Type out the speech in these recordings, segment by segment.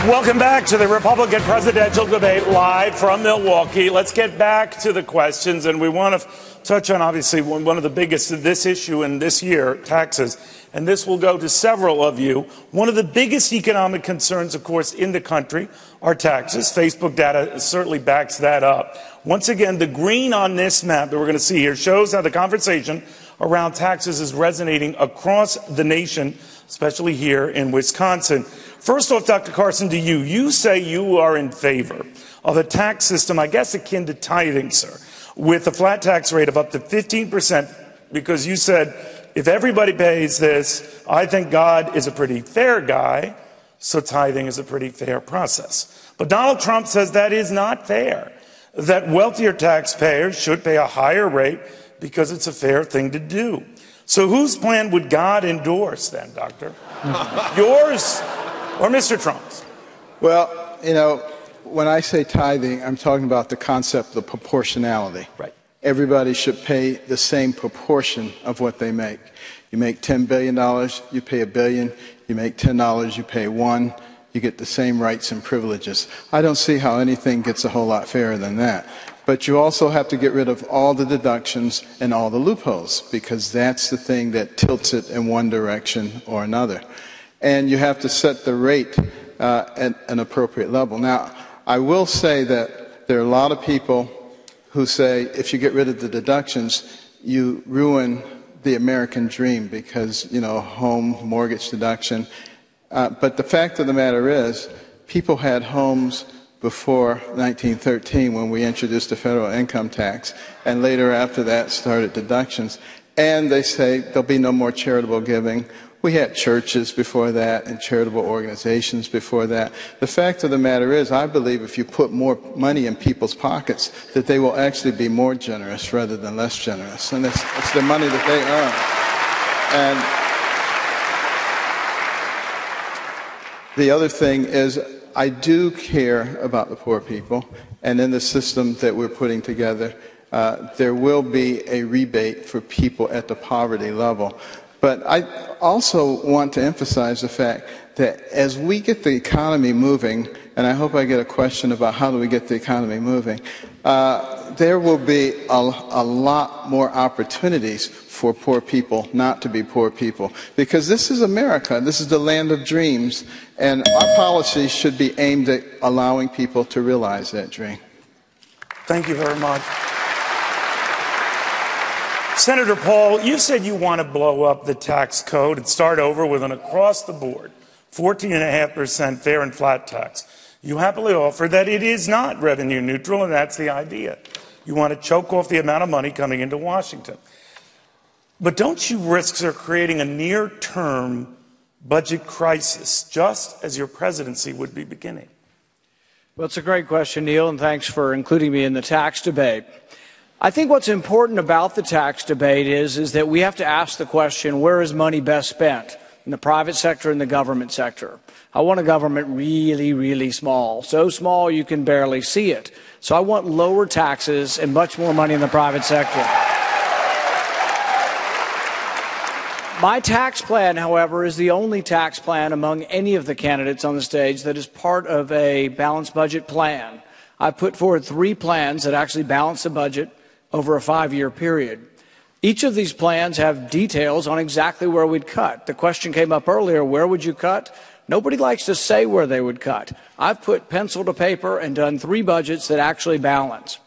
Welcome back to the Republican presidential debate live from Milwaukee. Let's get back to the questions, and we want to touch on, obviously, one of the biggest of this issue in this year, taxes. And this will go to several of you. One of the biggest economic concerns, of course, in the country are taxes. Facebook data certainly backs that up. Once again, the green on this map that we're going to see here shows how the conversation around taxes is resonating across the nation, especially here in Wisconsin. First off, Dr. Carson, to you. You say you are in favor of a tax system, I guess akin to tithing, sir, with a flat tax rate of up to 15%, because you said, if everybody pays this, I think God is a pretty fair guy, so tithing is a pretty fair process. But Donald Trump says that is not fair, that wealthier taxpayers should pay a higher rate because it's a fair thing to do. So whose plan would God endorse then, Doctor? Yours or Mr. Trump's? Well, you know, when I say tithing, I'm talking about the concept of proportionality. Right. Everybody should pay the same proportion of what they make. You make $10 billion, you pay $1 billion. You make $10, you pay $1. You get the same rights and privileges. I don't see how anything gets a whole lot fairer than that. But you also have to get rid of all the deductions and all the loopholes, because that's the thing that tilts it in one direction or another. And you have to set the rate at an appropriate level. Now, I will say that there are a lot of people who say if you get rid of the deductions, you ruin the American dream because, you know, home mortgage deduction. But the fact of the matter is, people had homes before 1913 when we introduced the federal income tax, and later after that started deductions. And they say there'll be no more charitable giving. We had churches before that and charitable organizations before that. The fact of the matter is, I believe if you put more money in people's pockets, that they will actually be more generous rather than less generous. And it's the money that they earn. And the other thing is, I do care about the poor people. And in the system that we're putting together, there will be a rebate for people at the poverty level. But I also want to emphasize the fact that as we get the economy moving, and I hope I get a question about how do we get the economy moving, there will be a lot more opportunities for poor people not to be poor people. Because this is America. This is the land of dreams. And our policies should be aimed at allowing people to realize that dream. Thank you very much. Senator Paul, you said you want to blow up the tax code and start over with an across-the-board 14.5% fair and flat tax. You happily offer that it is not revenue neutral, and that's the idea. You want to choke off the amount of money coming into Washington. But don't you risk, sir, creating a near-term budget crisis, just as your presidency would be beginning? Well, it's a great question, Neil, and thanks for including me in the tax debate. I think what's important about the tax debate is that we have to ask the question, where is money best spent? In the private sector and the government sector. I want a government really, really small. So small you can barely see it. So I want lower taxes and much more money in the private sector. My tax plan, however, is the only tax plan among any of the candidates on the stage that is part of a balanced budget plan. I put forward 3 plans that actually balance the budget over a 5-year period. Each of these plans have details on exactly where we'd cut. The question came up earlier, where would you cut? Nobody likes to say where they would cut. I've put pencil to paper and done 3 budgets that actually balance.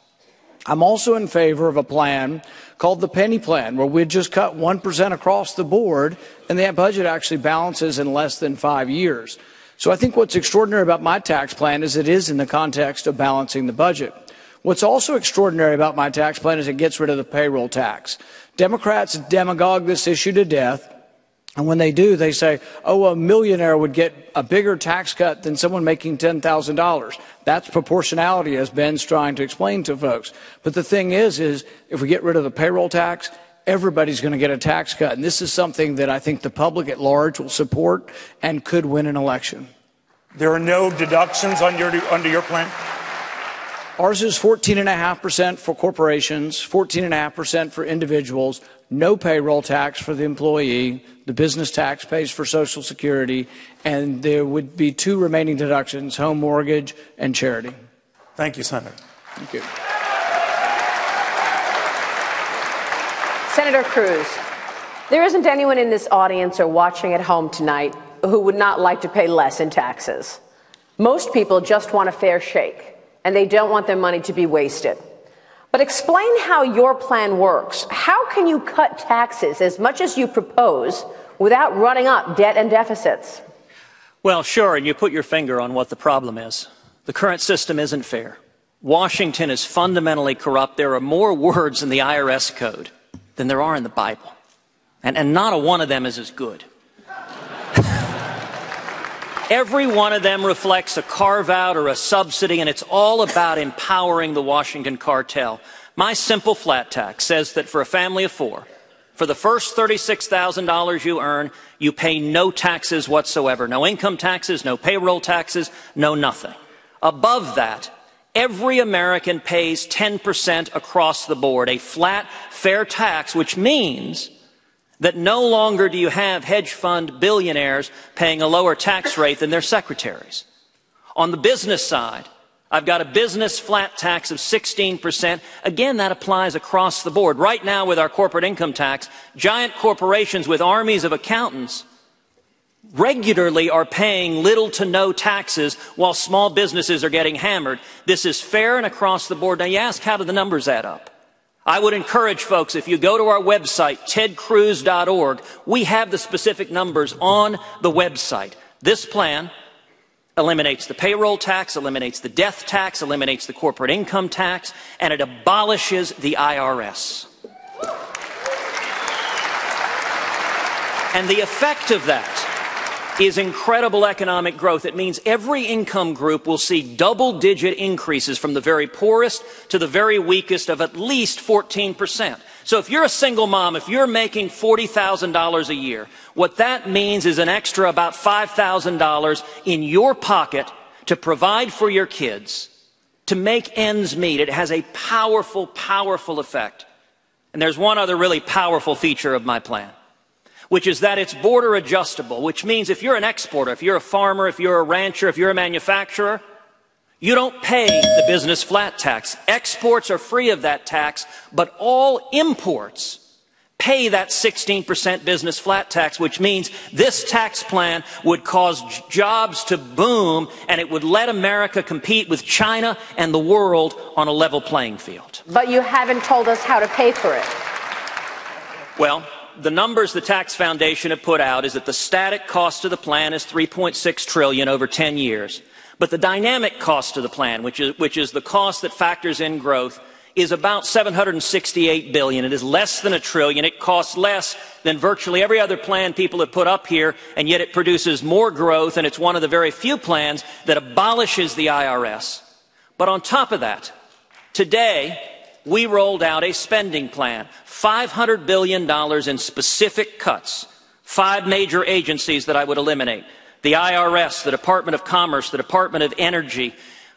I'm also in favor of a plan called the penny plan, where we'd just cut 1% across the board, and that budget actually balances in less than 5 years. So I think what's extraordinary about my tax plan is it is in the context of balancing the budget. What's also extraordinary about my tax plan is it gets rid of the payroll tax. Democrats demagogue this issue to death, and when they do, they say, oh, a millionaire would get a bigger tax cut than someone making $10,000. That's proportionality, as Ben's trying to explain to folks. But the thing is if we get rid of the payroll tax, everybody's going to get a tax cut. And this is something that I think the public at large will support and could win an election. There are no deductions under your plan? Ours is 14.5% for corporations, 14.5% for individuals, no payroll tax for the employee, the business tax pays for Social Security, and there would be 2 remaining deductions, home mortgage and charity. Thank you, Senator. Thank you. Senator Cruz, there isn't anyone in this audience or watching at home tonight who would not like to pay less in taxes. Most people just want a fair shake, and they don't want their money to be wasted. But explain how your plan works. How can you cut taxes as much as you propose without running up debt and deficits? Well, sure, and you put your finger on what the problem is. The current system isn't fair. Washington is fundamentally corrupt. There are more words in the IRS code than there are in the Bible. And not a one of them is as good. Every one of them reflects a carve-out or a subsidy, and it's all about empowering the Washington cartel. My simple flat tax says that for a family of 4, for the first $36,000 you earn, you pay no taxes whatsoever. No income taxes, no payroll taxes, no nothing. Above that, every American pays 10% across the board, a flat, fair tax, which means that no longer do you have hedge fund billionaires paying a lower tax rate than their secretaries. On the business side, I've got a business flat tax of 16%. Again, that applies across the board. Right now, with our corporate income tax, giant corporations with armies of accountants regularly are paying little to no taxes while small businesses are getting hammered. This is fair and across the board. Now, you ask, how do the numbers add up? I would encourage folks, if you go to our website, tedcruz.org, we have the specific numbers on the website. This plan eliminates the payroll tax, eliminates the death tax, eliminates the corporate income tax, and it abolishes the IRS. And the effect of that is incredible economic growth. It means every income group will see double-digit increases from the very poorest to the very weakest of at least 14%. So if you're a single mom, if you're making $40,000 a year, what that means is an extra about $5,000 in your pocket to provide for your kids, to make ends meet. It has a powerful, powerful effect. And there's one other really powerful feature of my plan, which is that it's border adjustable, which means if you're an exporter, if you're a farmer, if you're a rancher, if you're a manufacturer, you don't pay the business flat tax. Exports are free of that tax, but all imports pay that 16% business flat tax, which means this tax plan would cause jobs to boom, and it would let America compete with China and the world on a level playing field. But you haven't told us how to pay for it. Well, the numbers the Tax Foundation have put out is that the static cost of the plan is $3.6 trillion over 10 years. But the dynamic cost of the plan, which is the cost that factors in growth, is about $768 billion. It is less than $1 trillion. It costs less than virtually every other plan people have put up here, and yet it produces more growth, and it's one of the very few plans that abolishes the IRS. But on top of that, today, we rolled out a spending plan, $500 billion in specific cuts, 5 major agencies that I would eliminate: the IRS, the Department of Commerce, the Department of Energy,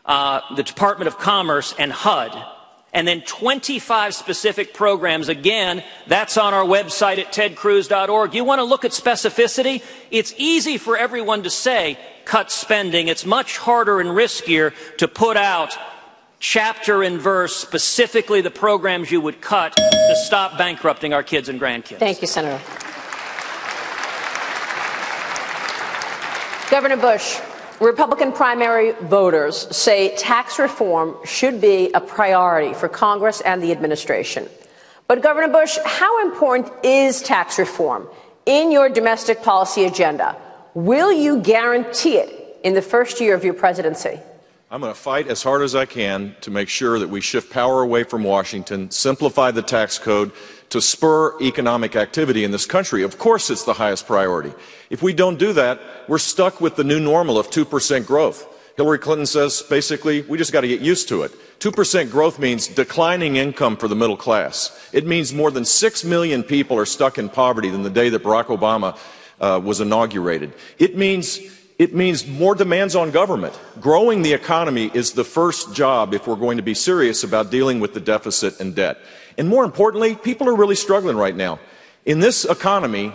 the Department of Commerce, and HUD. And then 25 specific programs. Again, that's on our website at tedcruz.org. You want to look at specificity? It's easy for everyone to say, cut spending. It's much harder and riskier to put out chapter and verse, specifically the programs you would cut to stop bankrupting our kids and grandkids. Thank you, Senator. Governor Bush, Republican primary voters say tax reform should be a priority for Congress and the administration. But Governor Bush, how important is tax reform in your domestic policy agenda? Will you guarantee it in the first year of your presidency? I'm going to fight as hard as I can to make sure that we shift power away from Washington, simplify the tax code to spur economic activity in this country. Of course, it's the highest priority. If we don't do that, we're stuck with the new normal of 2% growth. Hillary Clinton says, basically, we just got to get used to it. 2% growth means declining income for the middle class. It means more than 6 million people are stuck in poverty than the day that Barack Obama was inaugurated. It means more demands on government. Growing the economy is the first job if we're going to be serious about dealing with the deficit and debt. And more importantly, people are really struggling right now. In this economy,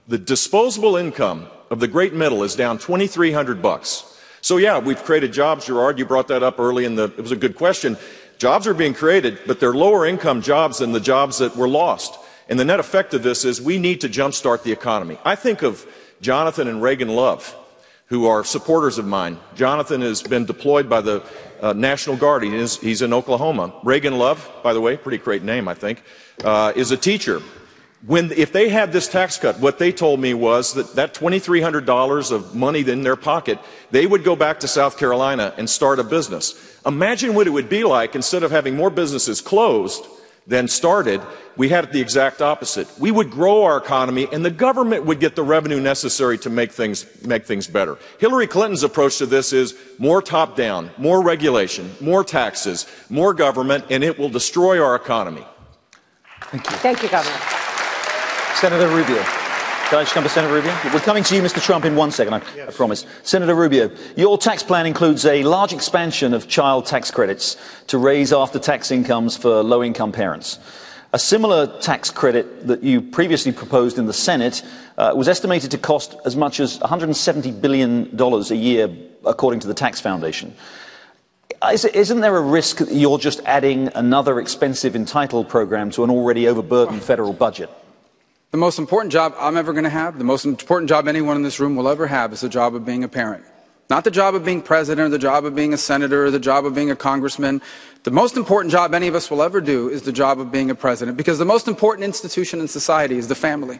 the disposable income of the great middle is down $2,300. So yeah, we've created jobs. Gerard, you brought that up early it was a good question. Jobs are being created, but they're lower income jobs than the jobs that were lost. And the net effect of this is we need to jumpstart the economy. I think of Jonathan and Reagan Love, who are supporters of mine. Jonathan has been deployed by the National Guard. He's in Oklahoma. Reagan Love, by the way, pretty great name, I think, is a teacher. If they had this tax cut, what they told me was that $2,300 of money in their pocket, they would go back to South Carolina and start a business. Imagine what it would be like, instead of having more businesses closed than started, we had the exact opposite. We would grow our economy, and the government would get the revenue necessary to make things better. Hillary Clinton's approach to this is more top-down, more regulation, more taxes, more government, and it will destroy our economy. Thank you. Thank you, Governor. Senator Rubio. Can I just come to Senator Rubio? We're coming to you, Mr. Trump, in 1 second, I promise. Senator Rubio, your tax plan includes a large expansion of child tax credits to raise after-tax incomes for low-income parents. A similar tax credit that you previously proposed in the Senate was estimated to cost as much as $170 billion a year, according to the Tax Foundation. Isn't there a risk that you're just adding another expensive entitled program to an already overburdened federal budget? The most important job I'm ever going to have, the most important job anyone in this room will ever have, is the job of being a parent. Not the job of being president, or the job of being a senator, or the job of being a congressman. The most important job any of us will ever do is the job of being a president, because the most important institution in society is the family.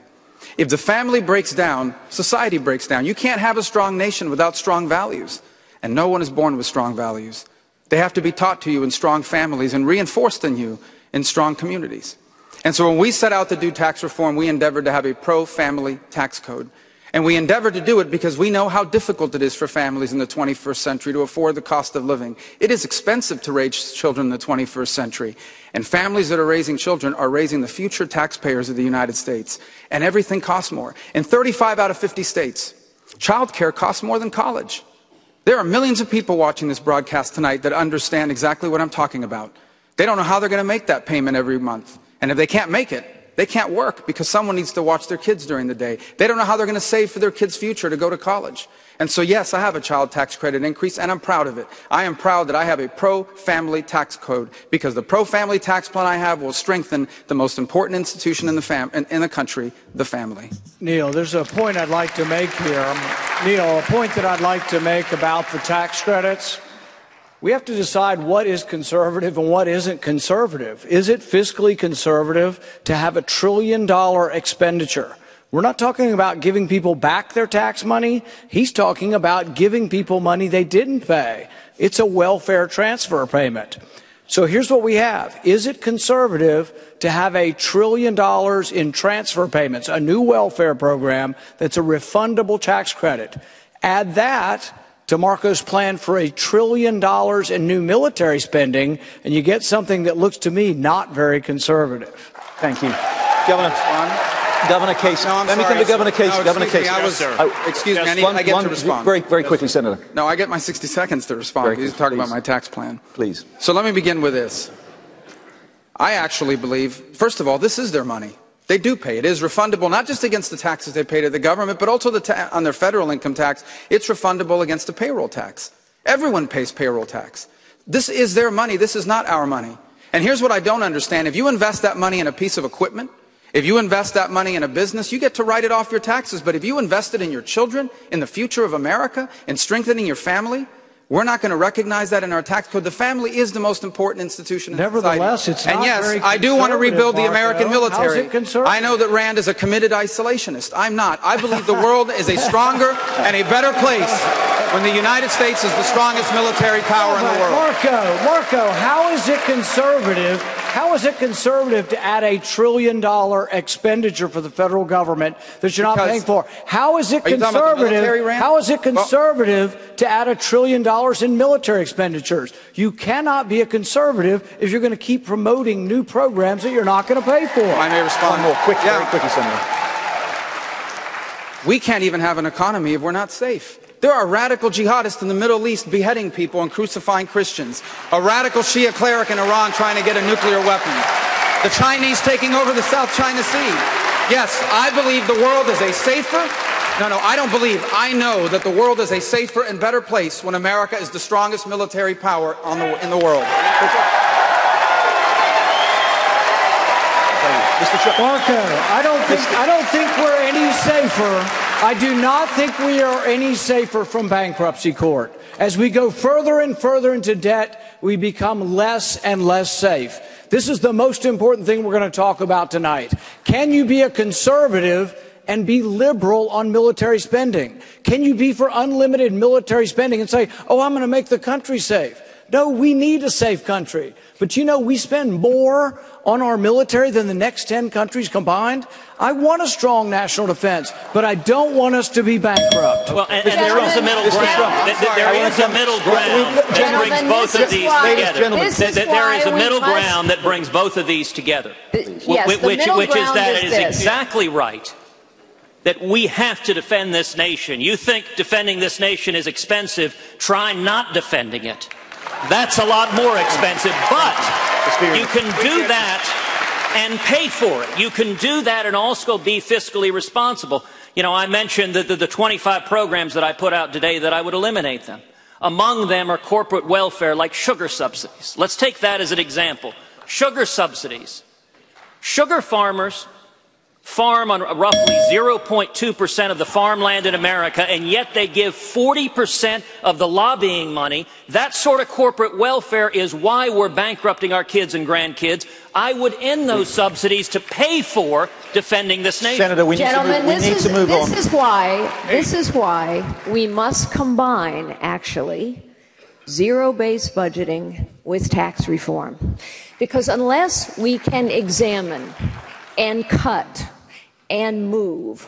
If the family breaks down, society breaks down. You can't have a strong nation without strong values, and no one is born with strong values. They have to be taught to you in strong families and reinforced in you in strong communities. And so when we set out to do tax reform, we endeavored to have a pro-family tax code. And we endeavored to do it because we know how difficult it is for families in the 21st century to afford the cost of living. It is expensive to raise children in the 21st century. And families that are raising children are raising the future taxpayers of the United States. And everything costs more. In 35 out of 50 states, childcare costs more than college. There are millions of people watching this broadcast tonight that understand exactly what I'm talking about. They don't know how they're going to make that payment every month. And if they can't make it, they can't work because someone needs to watch their kids during the day. They don't know how they're going to save for their kids' future to go to college. And so, yes, I have a child tax credit increase, and I'm proud of it. I am proud that I have a pro-family tax code, because the pro-family tax plan I have will strengthen the most important institution in the country, the family. Neil, there's a point I'd like to make here. Neil, a point that I'd like to make about the tax credits. We have to decide what is conservative and what isn't conservative. Is it fiscally conservative to have $1 trillion expenditure? We're not talking about giving people back their tax money. He's talking about giving people money they didn't pay. It's a welfare transfer payment. So here's what we have. Is it conservative to have $1 trillion in transfer payments, a new welfare program that's a refundable tax credit? Add that to Marco's plan for $1 trillion in new military spending, and you get something that looks to me not very conservative. Thank you. Governor Kasich. No, Let me come to Governor Kasich. No, Governor Kasich. Excuse me, I get to respond. Very quickly, Senator. No, I get my 60 seconds to respond. He's talking about my tax plan. Please. So let me begin with this. I actually believe, first of all, this is their money. They do pay. It is refundable, not just against the taxes they pay to the government, but also on their federal income tax. It's refundable against the payroll tax. Everyone pays payroll tax. This is their money. This is not our money. And here's what I don't understand. If you invest that money in a piece of equipment, if you invest that money in a business, you get to write it off your taxes. But if you invest it in your children, in the future of America, in strengthening your family, we're not going to recognize that in our tax code. The family is the most important institution in Nevertheless, society. it's not and yes, very I do want to rebuild the Marco. American military. How's it conservative? I know that Rand is a committed isolationist. I'm not. I believe the world is a stronger and a better place when the United States is the strongest military power in the world. Marco, how is it conservative? How is it conservative to add $1 trillion expenditure for the federal government that you're not paying for? How is it conservative? How is it conservative to add $1 trillion in military expenditures? You cannot be a conservative if you're going to keep promoting new programs that you're not going to pay for. I may respond more quickly. Very quickly, Senator. We can't even have an economy if we're not safe. There are radical jihadists in the Middle East beheading people and crucifying Christians. A radical Shia cleric in Iran trying to get a nuclear weapon. The Chinese taking over the South China Sea. Yes, I believe the world is a safer... No, I don't believe. I know that the world is a safer and better place when America is the strongest military power in the world. Marco, I don't think we're any safer. I do not think we are any safer from bankruptcy court. As we go further and further into debt, we become less and less safe. This is the most important thing we're going to talk about tonight. Can you be a conservative and be liberal on military spending? Can you be for unlimited military spending and say, oh, I'm going to make the country safe? No, we need a safe country. But you know, we spend more on our military than the next 10 countries combined. I want a strong national defense, but I don't want us to be bankrupt. Well, and there is a middle ground. There is a middle ground that brings both of these together. There is a middle ground that brings both of these together, which is that it is exactly right that we have to defend this nation. You think defending this nation is expensive, try not defending it. That's a lot more expensive, but you can do that and pay for it. You can do that and also be fiscally responsible. You know, I mentioned the 25 programs that I put out today that I would eliminate them. Among them are corporate welfare like sugar subsidies. Let's take that as an example. Sugar subsidies. Sugar farmers farm on roughly 0.2% of the farmland in America, and yet they give 40% of the lobbying money. That sort of corporate welfare is why we're bankrupting our kids and grandkids. I would end those subsidies to pay for defending this nation. Senator, we need to move on. This is why we must combine, actually, zero-based budgeting with tax reform. Because unless we can examine and cut and move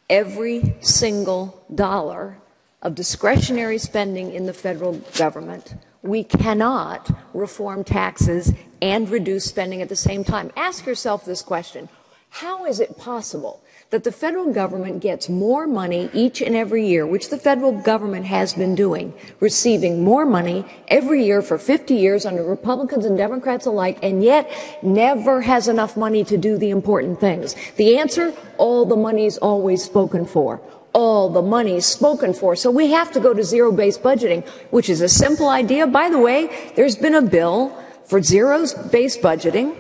every single dollar of discretionary spending in the federal government, we cannot reform taxes and reduce spending at the same time. Ask yourself this question. How is it possible that the federal government gets more money each and every year, which the federal government has been doing, receiving more money every year for 50 years under Republicans and Democrats alike, and yet never has enough money to do the important things? The answer, all the money is always spoken for. All the money is spoken for. So we have to go to zero-based budgeting, which is a simple idea. By the way, there's been a bill for zero-based budgeting.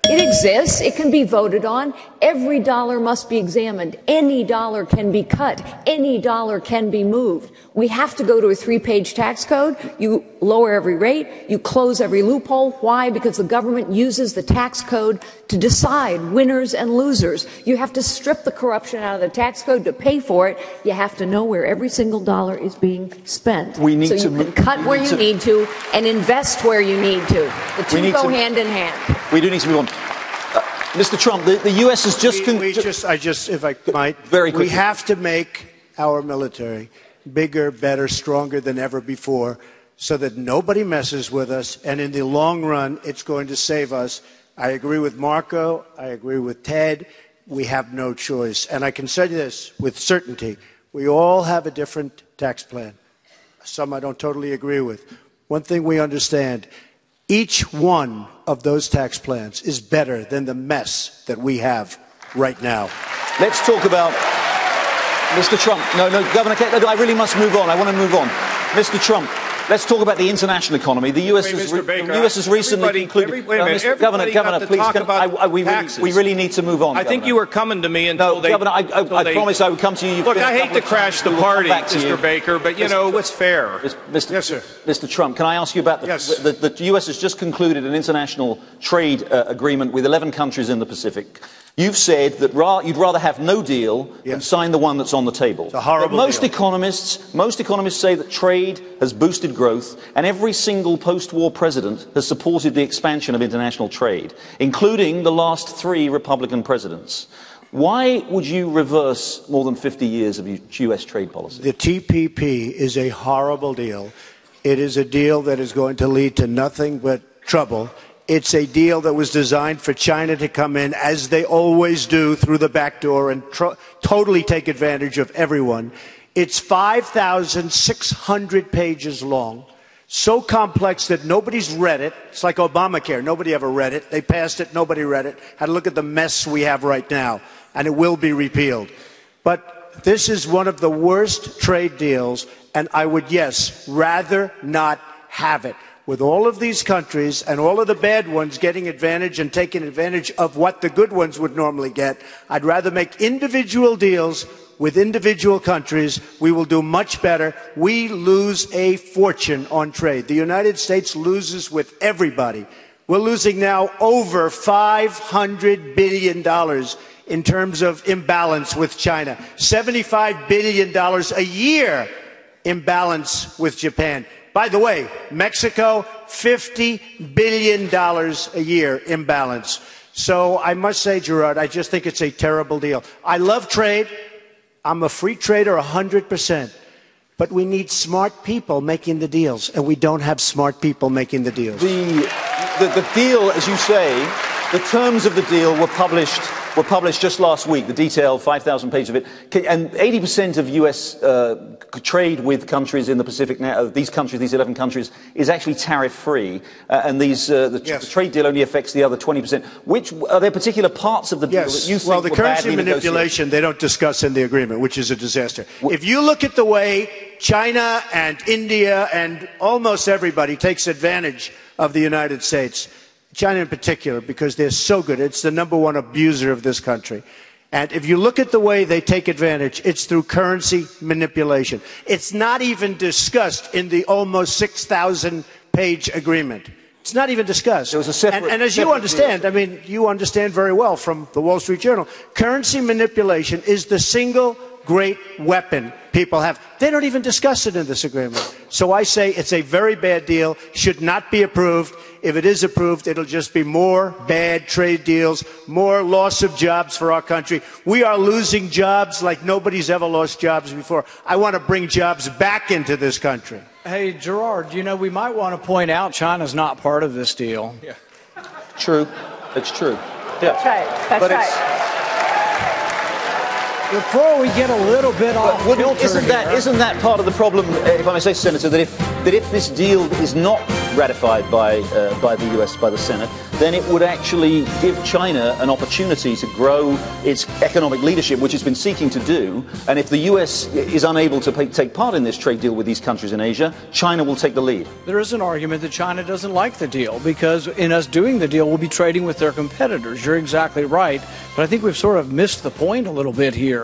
It exists. It can be voted on. Every dollar must be examined. Any dollar can be cut. Any dollar can be moved. We have to go to a 3-page tax code. You lower every rate. You close every loophole. Why? Because the government uses the tax code to decide winners and losers. You have to strip the corruption out of the tax code to pay for it. You have to know where every single dollar is being spent. We need so you can cut where you need to and invest where you need to. The two go hand in hand. We do need to move on. Mr. Trump, the U.S. has just... if I might, very quickly. We have to make our military bigger, better, stronger than ever before so that nobody messes with us, and in the long run, it's going to save us. I agree with Marco. I agree with Ted. We have no choice. And I can say this with certainty. We all have a different tax plan. Some I don't totally agree with. One thing we understand, each one of those tax plans is better than the mess that we have right now. Let's talk about Mr. Trump. No, Governor, I really must move on. I want to move on. Mr. Trump, let's talk about the international economy. The U.S. has recently concluded... Governor, please, we really need to move on. I think you were coming to me until they... Governor, I promise I would come to you. Look, I hate to crash the party, Mr. Baker, but, you know, what's fair? Yes, sir. Mr. Trump, can I ask you about the U.S. has just concluded an international trade agreement with 11 countries in the Pacific. You've said that you'd rather have no deal than sign the one that's on the table. It's a horrible most deal. Economists say that trade has boosted growth, and every single post-war president has supported the expansion of international trade, including the last 3 Republican presidents. Why would you reverse more than 50 years of U.S. trade policy? The TPP is a horrible deal. It is a deal that is going to lead to nothing but trouble. It's a deal that was designed for China to come in, as they always do, through the back door and totally take advantage of everyone. It's 5,600 pages long. so complex that nobody's read it. It's like Obamacare. Nobody ever read it. They passed it. Nobody read it. Had to look at the mess we have right now, and it will be repealed. But this is one of the worst trade deals, and I would, yes, rather not have it. With all of these countries and all of the bad ones getting advantage and taking advantage of what the good ones would normally get, I'd rather make individual deals with individual countries. We will do much better. We lose a fortune on trade. The United States loses with everybody. We're losing now over $500 billion in terms of imbalance with China, $75 billion a year imbalance with Japan. By the way, Mexico, $50 billion a year imbalance. So I must say, Gerard, I just think it's a terrible deal. I love trade. I'm a free trader 100%. But we need smart people making the deals, and we don't have smart people making the deals. The deal, as you say, the terms of the deal were published just last week, the detailed 5,000 pages of it. And 80% of U.S. trade with countries in the Pacific now, these countries, these 11 countries, is actually tariff-free. And the trade deal only affects the other 20%. Which are there particular parts of the deal that you think well, the were currency badly manipulation they don't discuss in the agreement, which is a disaster. If you look at the way China and India and almost everybody takes advantage of the United States, China in particular, because they're so good. It's the #1 abuser of this country. And if you look at the way they take advantage, it's through currency manipulation. It's not even discussed in the almost 6,000-page agreement. It's not even discussed. There was a separate, and as you understand, I mean, you understand very well from the Wall Street Journal, currency manipulation is the single great weapon people have. They don't even discuss it in this agreement. So I say it's a very bad deal, should not be approved. If it is approved, it'll just be more bad trade deals, more loss of jobs for our country. We are losing jobs like nobody's ever lost jobs before. I want to bring jobs back into this country. Hey, Gerard, you know, we might want to point out China's not part of this deal. Yeah. True. It's true. Yeah. That's right. That's right. Before we get a little bit off kilter isn't that part of the problem, if I may say, Senator, that if this deal is not ratified by the US, by the Senate, then it would actually give China an opportunity to grow its economic leadership, which it's been seeking to do. And if the US is unable to take part in this trade deal with these countries in Asia, China will take the lead. There is an argument that China doesn't like the deal because in us doing the deal, we'll be trading with their competitors. You're exactly right. But I think we've sort of missed the point a little bit here.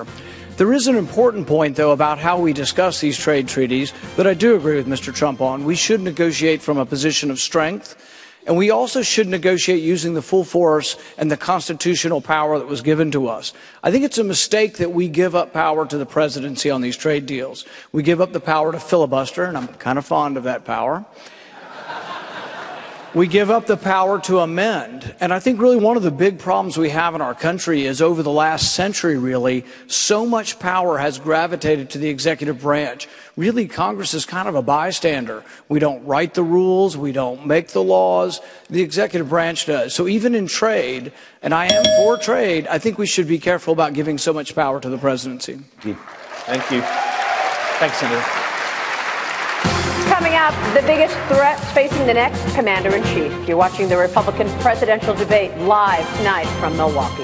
There is an important point, though, about how we discuss these trade treaties that I do agree with Mr. Trump on. We should negotiate from a position of strength, and we also should negotiate using the full force and the constitutional power that was given to us. I think it's a mistake that we give up power to the presidency on these trade deals. We give up the power to filibuster, and I'm kind of fond of that power. We give up the power to amend. And I think really one of the big problems we have in our country is over the last century, really, so much power has gravitated to the executive branch. Really, Congress is kind of a bystander. We don't write the rules. We don't make the laws. The executive branch does. So even in trade, and I am for trade, I think we should be careful about giving so much power to the presidency. Thank you. Thanks, Senator. Coming up, the biggest threats facing the next commander-in-chief. You're watching the Republican presidential debate live tonight from Milwaukee.